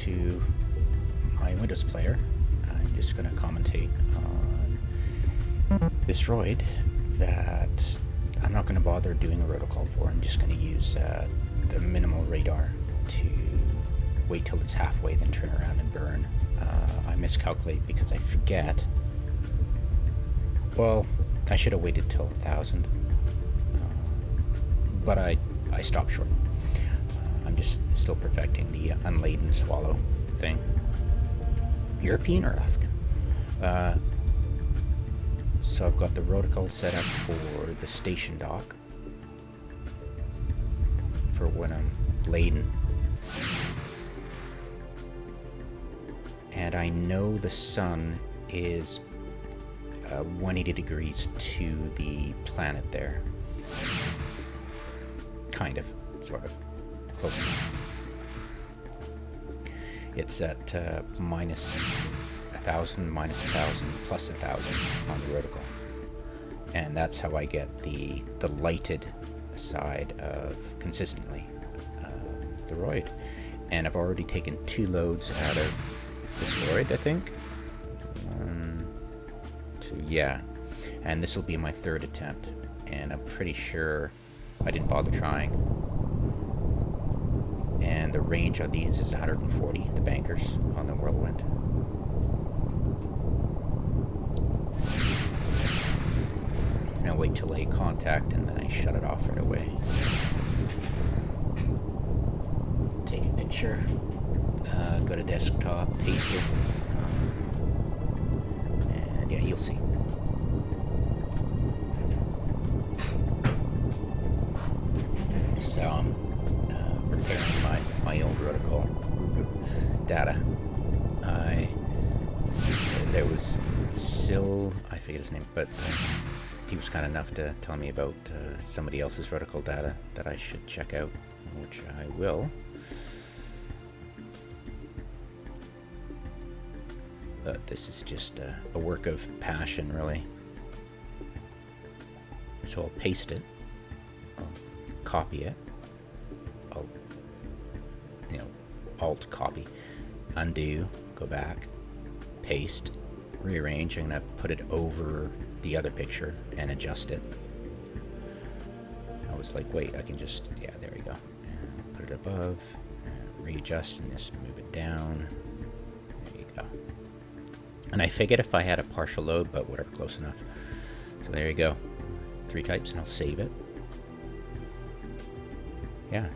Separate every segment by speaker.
Speaker 1: to my Windows player. I'm just going to commentate on this roid that I'm not going to bother doing a rotocall for. I'm just going to use the minimal radar to wait till it's halfway, then turn around and burn. I miscalculate because I forget. Well, I should have waited till 1,000, but I stopped short. I'm just still perfecting the unladen swallow thing. European or African? So I've got the rotocall set up for the station dock for when I'm laden. And I know the sun is 180 degrees to the planet there. Kind of, sort of, close enough. It's at minus 1,000, minus 1,000, plus 1,000 on the reticle. And that's how I get the lighted side of consistently the roid. And I've already taken 2 loads out of this roid, I think. 1, 2, yeah. And this will be my 3rd attempt. And I'm pretty sure I didn't bother trying. And the range on these is 140, the bankers on the whirlwind. And I'll wait till I contact and then I shut it off right away. Take a picture, go to desktop, paste it, and yeah, you'll see. So I'm repairing my old reticle data. There was Sil, I forget his name, but he was kind enough to tell me about somebody else's reticle data that I should check out, which I will. But this is just a work of passion, really. So I'll paste it, I'll copy it, I'll, alt copy, undo, go back, paste, rearrange. I'm gonna put it over the other picture and adjust it. I was like, wait, I can just, yeah, there we go. And put it above, and readjust, and just move it down. There you go. And I figured if I had a partial load, but whatever, close enough. So there you go. 3 types, and I'll save it. Yeah.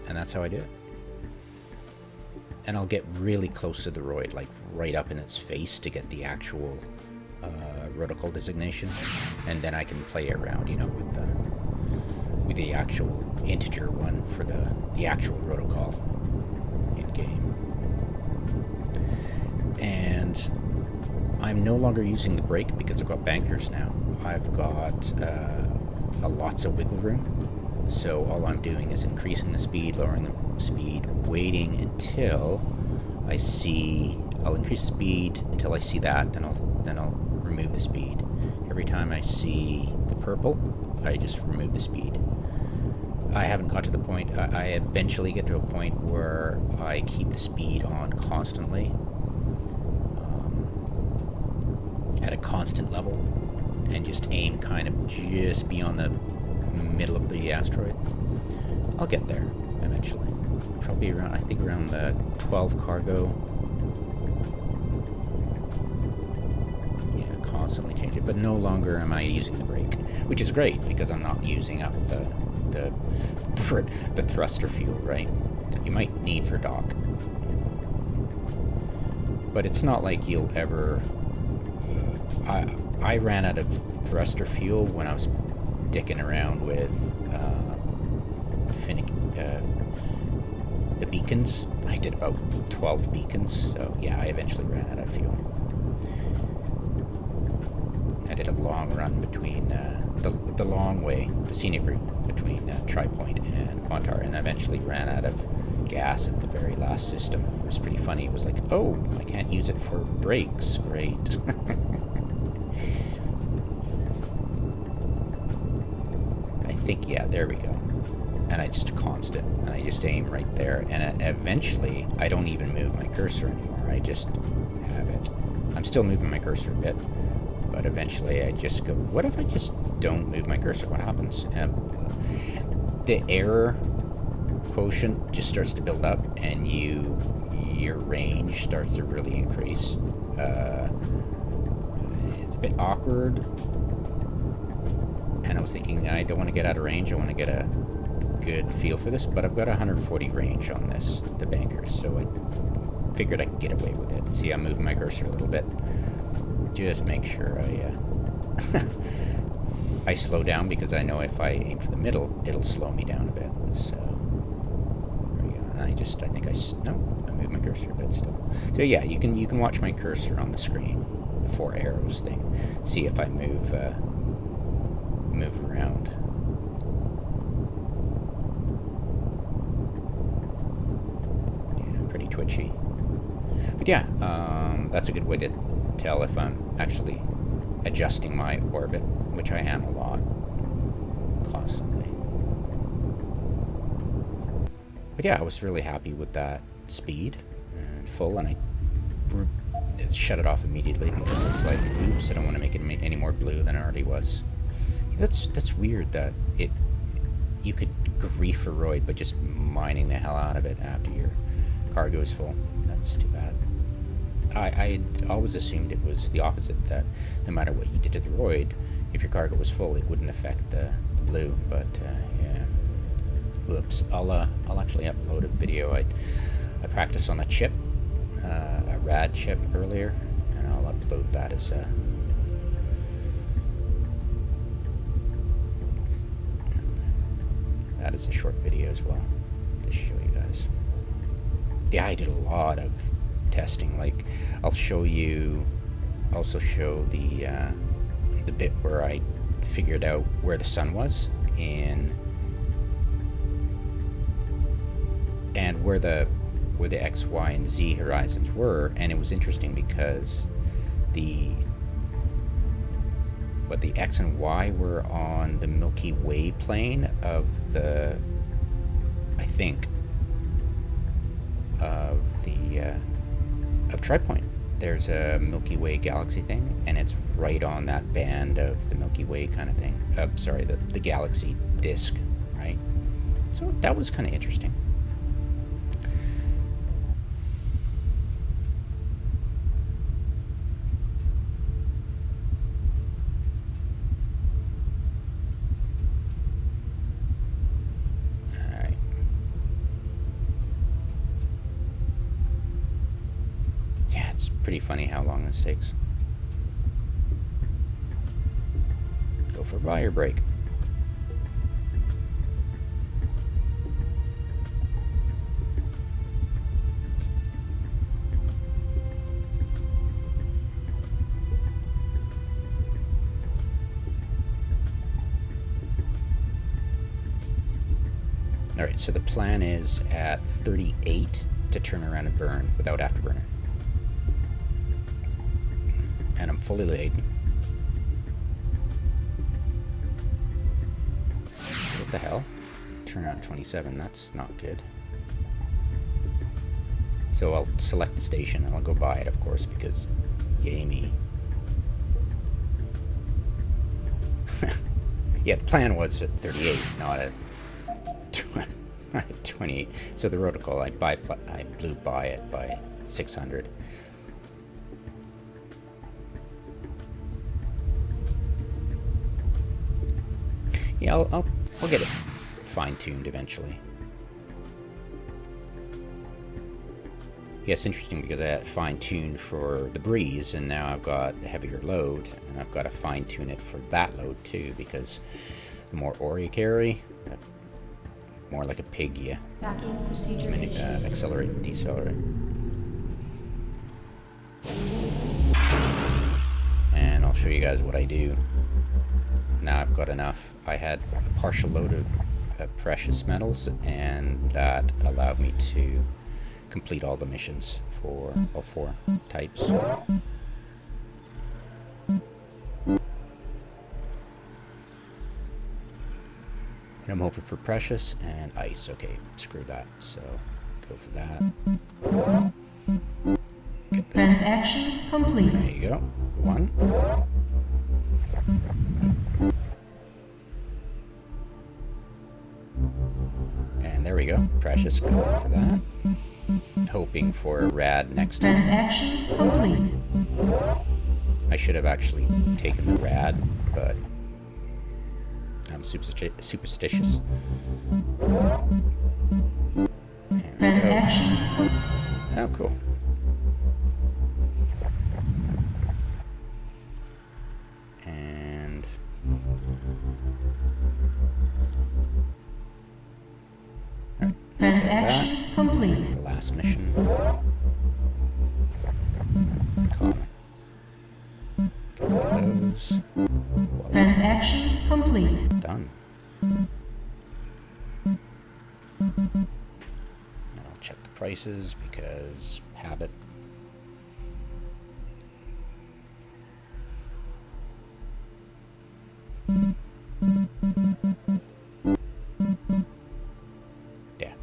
Speaker 1: And that's how I do it. And I'll get really close to the roid, like right up in its face to get the actual reticle designation. And then I can play around, with the actual integer one for the actual rotocall in game. And I'm no longer using the brake because I've got bankers now. I've got lots of wiggle room. So all I'm doing is increasing the speed, lowering the speed, waiting until I see. I'll increase the speed until I see that, then I'll remove the speed. Every time I see the purple, I just remove the speed. I haven't got to the point. I eventually get to a point where I keep the speed on constantly, at a constant level, and just aim kind of just beyond the middle of the asteroid. I'll get there eventually. Probably around, I think around the 12 cargo. Yeah, constantly change it, but no longer am I using the brake, which is great because I'm not using up the thruster fuel, right? That you might need for dock. But it's not like you'll ever. I ran out of thruster fuel when I was dicking around with the beacons. I did about 12 beacons, so yeah, I eventually ran out of fuel. I did a long run between the long way, the scenic route between Tri-Point and Quantar, and I eventually ran out of gas at the very last system. It was pretty funny. It was like, oh, I can't use it for brakes. Great. I think, yeah, there we go. and I just a constant, and I just aim right there, and eventually I don't even move my cursor anymore. I just have it. I'm still moving my cursor a bit, but eventually I just go, what if I just don't move my cursor? What happens? The error quotient just starts to build up, and your range starts to really increase. It's a bit awkward, and I was thinking I don't want to get out of range. I want to get a good feel for this, but I've got 140 range on this, the bankers, so I figured I could get away with it. See, I'm moving my cursor a little bit. Just make sure I I slow down, because I know if I aim for the middle, it'll slow me down a bit. So there we go. And I moved my cursor a bit still. So yeah, you can watch my cursor on the screen, the 4 arrows thing. See if I move around. Yeah, pretty twitchy. But yeah, that's a good way to tell if I'm actually adjusting my orbit, which I am a lot, constantly. But yeah, I was really happy with that speed and full, and I shut it off immediately because I was like, oops, I don't want to make it any more blue than it already was. That's weird that you could grief a roid by just mining the hell out of it after your cargo is full. That's too bad. I always assumed it was the opposite, that no matter what you did to the roid, if your cargo was full, it wouldn't affect the blue. But yeah, whoops. I'll actually upload a video. I practiced on a chip, a rad chip earlier, and I'll upload that as a short video as well to show you guys. Yeah, I did a lot of testing. Like, I'll show you, also show the bit where I figured out where the sun was and where the X, Y, and Z horizons were, and it was interesting because the X and Y were on the Milky Way plane of the, I think, of Tri-Point. There's a Milky Way galaxy thing, and it's right on that band of the Milky Way kind of thing. Sorry, the galaxy disk, right? So that was kind of interesting. Pretty funny how long this takes. Go for a buyer break. Alright, so the plan is at 38 to turn around and burn without afterburner. And I'm fully laden. What the hell? Turn out 27, that's not good. So I'll select the station and I'll go buy it, of course, because yay me. Yeah, the plan was at 38, not at 28. So the protocol, I blew by it by 600. Yeah, I'll get it fine-tuned eventually. Yeah, it's interesting because I had it fine-tuned for the breeze, and now I've got a heavier load, and I've got to fine-tune it for that load too, because the more ore you carry, the more like a pig you accelerate and decelerate. And I'll show you guys what I do. Now I've got enough. I had a partial load of precious metals, and that allowed me to complete all the missions for all 4 types. And I'm hoping for precious and ice. Okay, screw that. So go for that. Get that.
Speaker 2: Transaction complete.
Speaker 1: There you go. 1. And there we go. Precious, go for that. Hoping for a rad next time.
Speaker 2: Transaction complete.
Speaker 1: I should have actually taken the rad, but I'm superstitious.
Speaker 2: Transaction.
Speaker 1: Oh, cool. And
Speaker 2: Transaction complete.
Speaker 1: the last mission. Common. Those.
Speaker 2: Transaction complete.
Speaker 1: Done. And I'll check the prices because habit. Yeah.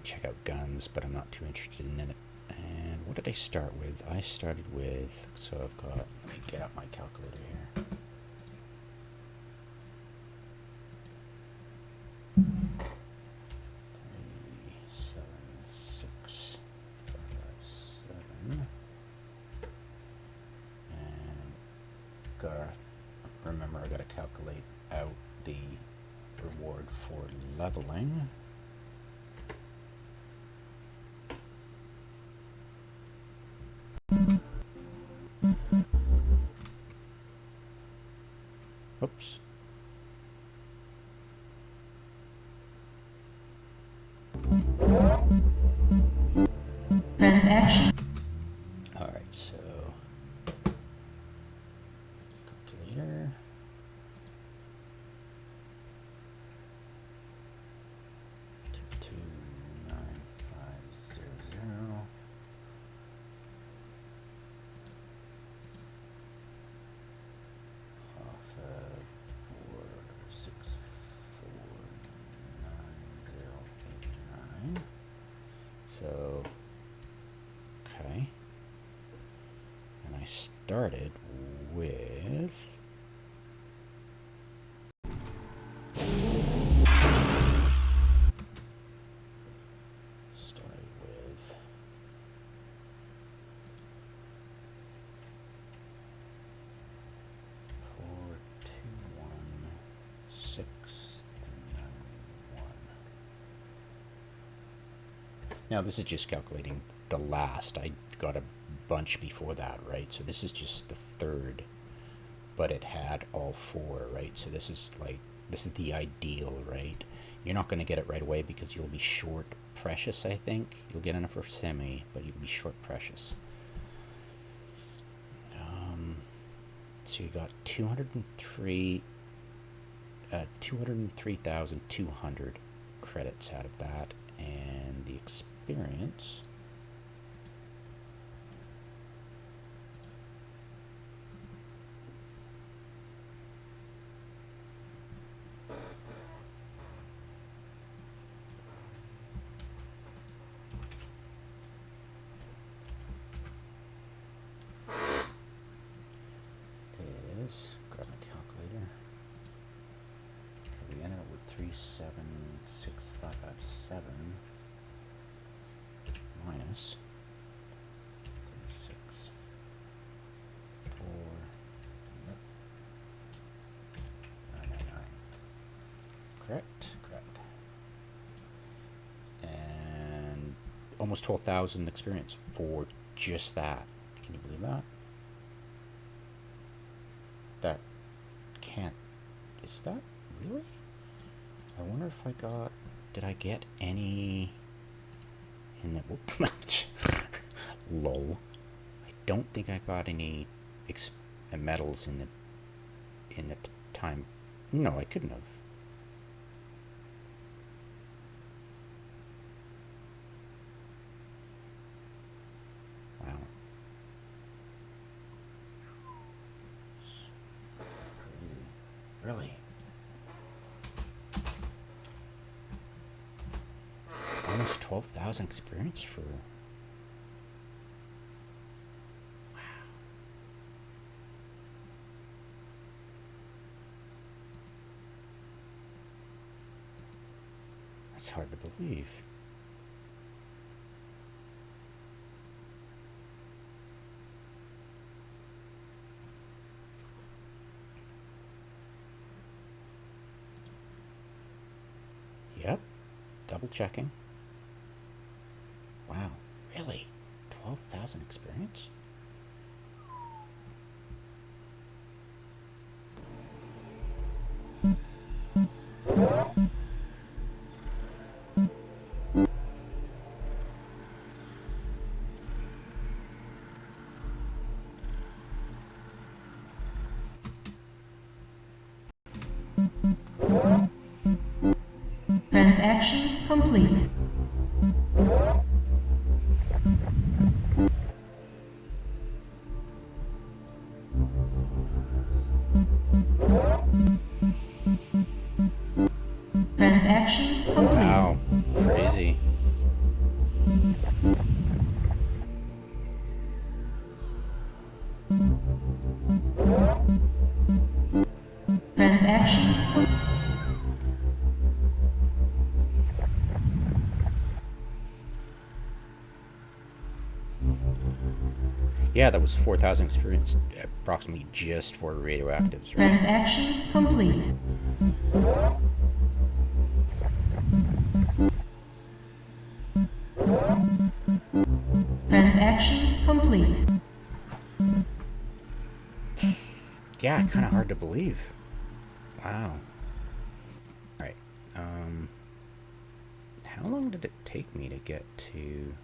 Speaker 1: Check out guns, but I'm not too interested in it. And what did I start with? I started with, so I've got, let me get out my calculator here. And gotta remember I gotta calculate out the reward for leveling. Oops.
Speaker 2: Transaction.
Speaker 1: All right, so calculator. Two 9500. Off of 4649089. So, okay. And I started with four two one 6391. Now this is just calculating the last. I got a bunch before that, right? So this is just the third, but it had all 4, right? So this is the ideal, right? You're not going to get it right away because you'll be short precious, I think. You'll get enough for semi, but you'll be short precious. So you got 203,200 credits out of that, and the experience. Grab my calculator. Okay, we ended up with 376557 minus 364,999. Correct. And almost 12,000 experience for just that. Can you believe that? That can't. Is that really? I wonder if I got. Did I get any in the. Lol. I don't think I got any medals in the time. No, I couldn't have. Wow. Crazy. Really? Almost 12,000 experience for... Wow. That's hard to believe. Yep, double checking. Wow, really? 12,000 experience?
Speaker 2: Transaction complete. Transaction complete.
Speaker 1: Wow, crazy.
Speaker 2: Transaction complete.
Speaker 1: Yeah, that was 4,000 experience, approximately just for radioactives, right?
Speaker 2: Transaction complete. Transaction complete.
Speaker 1: Yeah, kind of hard to believe. Wow. Alright, how long did it take me to get to...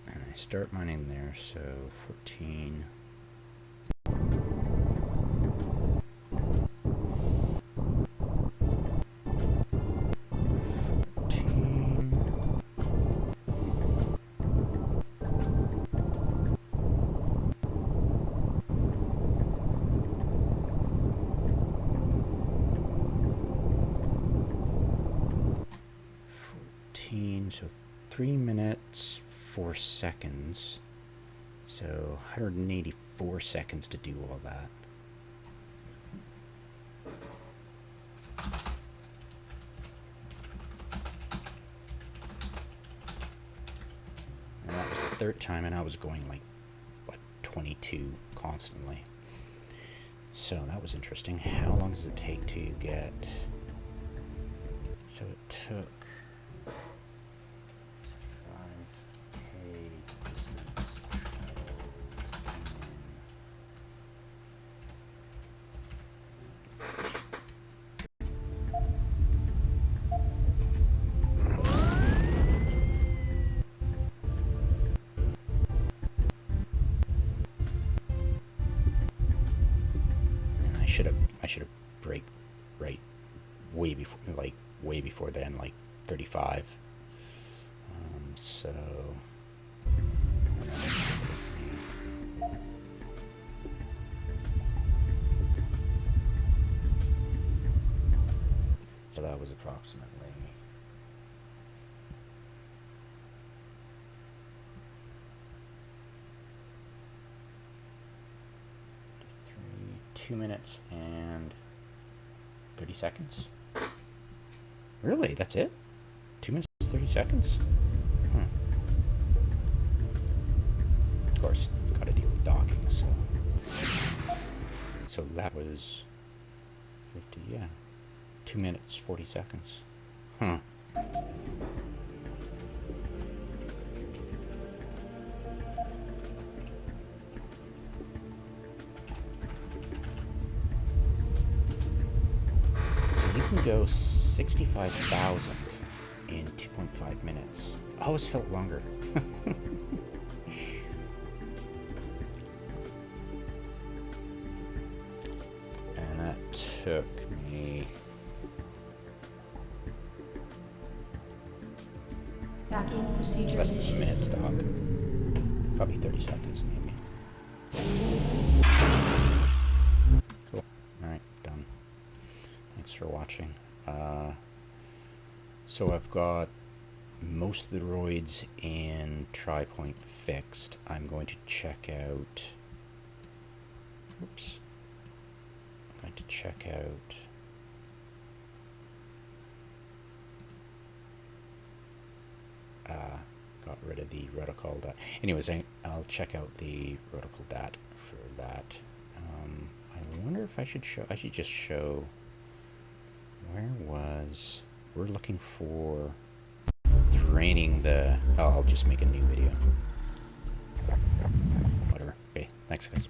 Speaker 1: And I start mining there, so 14... 14... So 3 minutes, 4 seconds. So 184 seconds to do all that. And that was the third time, and I was going like, what, 22 constantly. So that was interesting. How long does it take to get... So it took... 5K distance traveled. And I should have break right way before then, like 35. So that was approximately 2 minutes and 30 seconds. Really? That's it? 2 minutes, 30 seconds? Of course, gotta deal with docking, so. So that was 50, yeah. 2 minutes, 40 seconds. Huh. So you can go 65,000 in 2.5 minutes. I always felt longer. And that took me
Speaker 2: Docking procedure
Speaker 1: Less than a
Speaker 2: initiated.
Speaker 1: minute to dock. Probably 30 seconds, maybe. Cool. Alright, done. Thanks for watching. So I've got most of the roids and tri-point fixed. I'm going to check out... Oops. I'm going to check out... got rid of the reticle dat. Anyways, I'll check out the reticle dat for that. I wonder if I should show... I should just show... Where was... We're looking for... draining the... Oh, I'll just make a new video. Whatever. Okay, thanks guys.